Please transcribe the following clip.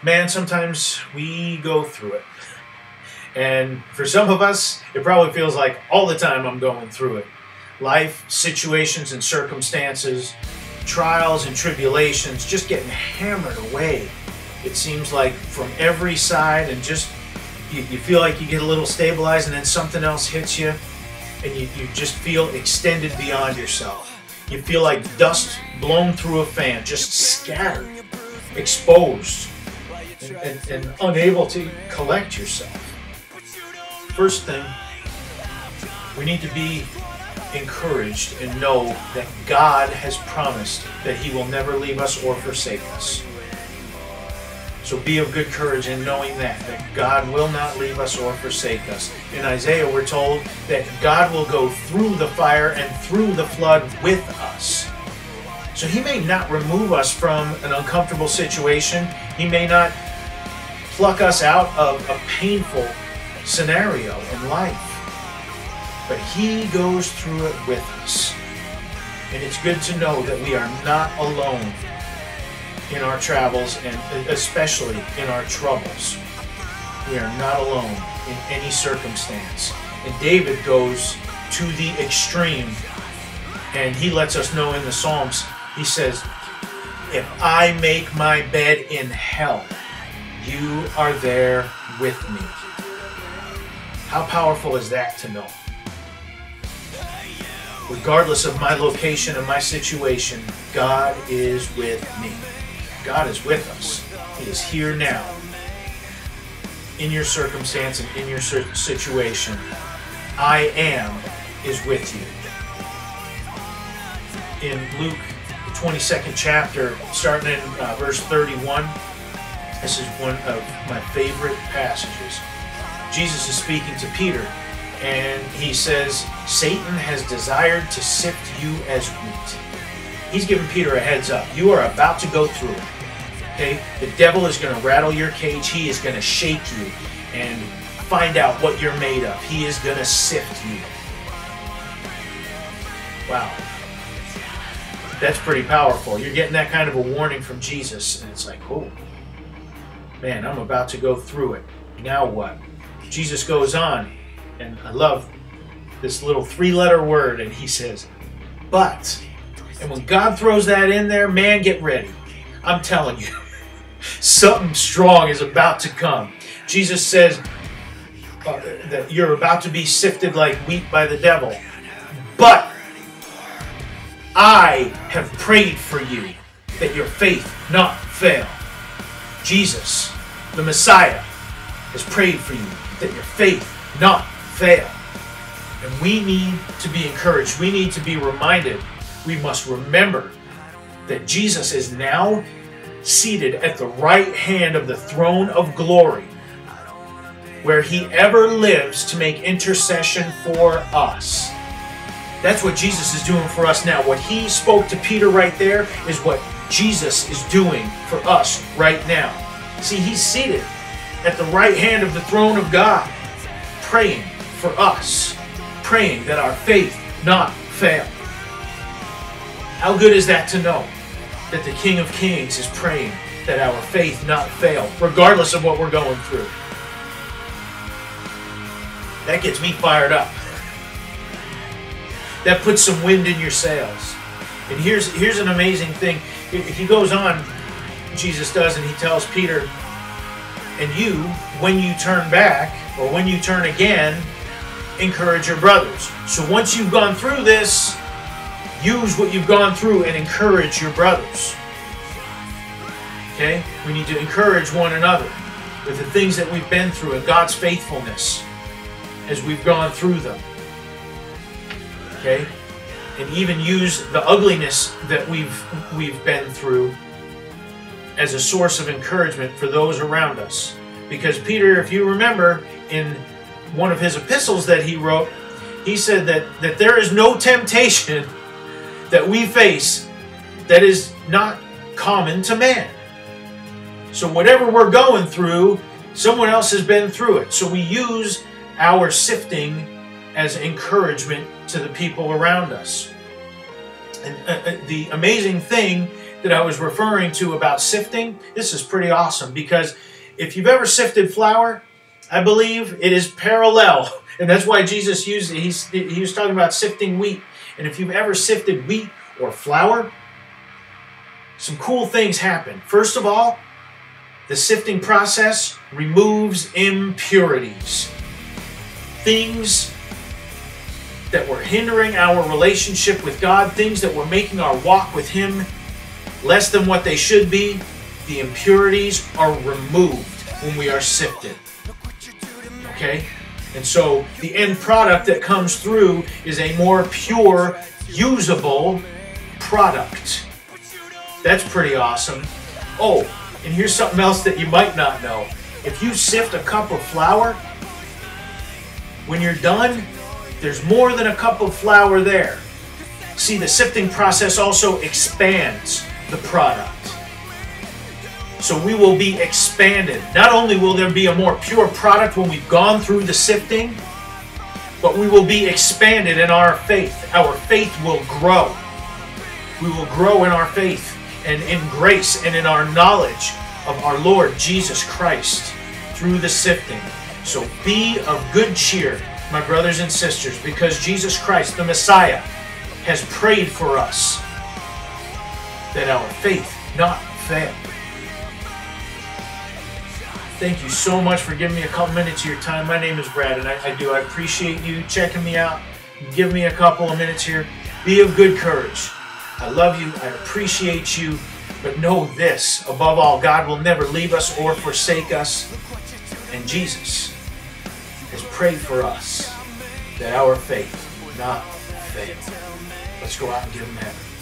Man, sometimes we go through it. And for some of us, it probably feels like all the time I'm going through it. Life, situations and circumstances, trials and tribulations, just getting hammered away. It seems like from every side, and just you feel like you get a little stabilized and then something else hits you and you just feel extended beyond yourself. You feel like dust blown through a fan, just scattered, exposed, and unable to collect yourself. First thing, we need to be encouraged and know that God has promised that He will never leave us or forsake us. So be of good courage in knowing that God will not leave us or forsake us. In Isaiah, we're told that God will go through the fire and through the flood with us. So He may not remove us from an uncomfortable situation. He may not pluck us out of a painful scenario in life, but He goes through it with us. And it's good to know that we are not alone in our travels, and especially in our troubles. We are not alone in any circumstance. And David goes to the extreme, and he lets us know in the Psalms, he says, if I make my bed in hell, you are there with me. How powerful is that to know? Regardless of my location and my situation, God is with me. God is with us. He is here now. In your circumstance and in your situation, I am is with you. In Luke, the 22nd chapter, starting in verse 31, this is one of my favorite passages. Jesus is speaking to Peter, and he says, Satan has desired to sift you as wheat. He's giving Peter a heads up. You are about to go through it. Okay? The devil is going to rattle your cage. He is going to shake you and find out what you're made of. He is going to sift you. Wow. That's pretty powerful. You're getting that kind of a warning from Jesus, and it's like, oh, man, I'm about to go through it. Now what? Jesus goes on, and I love this little three-letter word, and he says, but. And when God throws that in there, man, get ready. I'm telling you, something strong is about to come. Jesus says that you're about to be sifted like wheat by the devil. But I have prayed for you that your faith not fail. Jesus, the Messiah, has prayed for you that your faith not fail. And we need to be encouraged. We need to be reminded. We must remember that Jesus is now seated at the right hand of the throne of glory, where He ever lives to make intercession for us. That's what Jesus is doing for us now. What He spoke to Peter right there is what Jesus is doing for us right now. See, He's seated at the right hand of the throne of God, praying for us, praying that our faith not fail. How good is that to know that the King of Kings is praying that our faith not fail, regardless of what we're going through? That gets me fired up. That puts some wind in your sails. And here's an amazing thing. He goes on, Jesus does, and He tells Peter, and you, when you turn back, or when you turn again, encourage your brothers. So once you've gone through this, use what you've gone through and encourage your brothers. Okay? We need to encourage one another with the things that we've been through and God's faithfulness as we've gone through them. Okay? And even use the ugliness that we've been through as a source of encouragement for those around us. Because Peter, if you remember, in one of his epistles that he wrote, he said that there is no temptation that we face that is not common to man. So whatever we're going through, someone else has been through it. So we use our sifting as encouragement to the people around us. And the amazing thing that I was referring to about sifting, this is pretty awesome, because if you've ever sifted flour, I believe it is parallel. And that's why Jesus used it. He was talking about sifting wheat. And if you've ever sifted wheat or flour, some cool things happen. First of all, the sifting process removes impurities. Things that were hindering our relationship with God, things that were making our walk with Him less than what they should be, the impurities are removed when we are sifted. Okay? And so the end product that comes through is a more pure, usable product. That's pretty awesome. Oh, and here's something else that you might not know. If you sift a cup of flour, when you're done, there's more than a cup of flour there. See, the sifting process also expands the product. So we will be expanded. Not only will there be a more pure product when we've gone through the sifting, but we will be expanded in our faith. Our faith will grow. We will grow in our faith and in grace and in our knowledge of our Lord Jesus Christ through the sifting. So be of good cheer, my brothers and sisters, because Jesus Christ, the Messiah, has prayed for us that our faith not fail. Thank you so much for giving me a couple minutes of your time. My name is Brad, and I appreciate you checking me out. Give me a couple of minutes here. Be of good courage. I love you. I appreciate you. But know this, above all, God will never leave us or forsake us. And Jesus has prayed for us that our faith not fail. Let's go out and give Him heaven.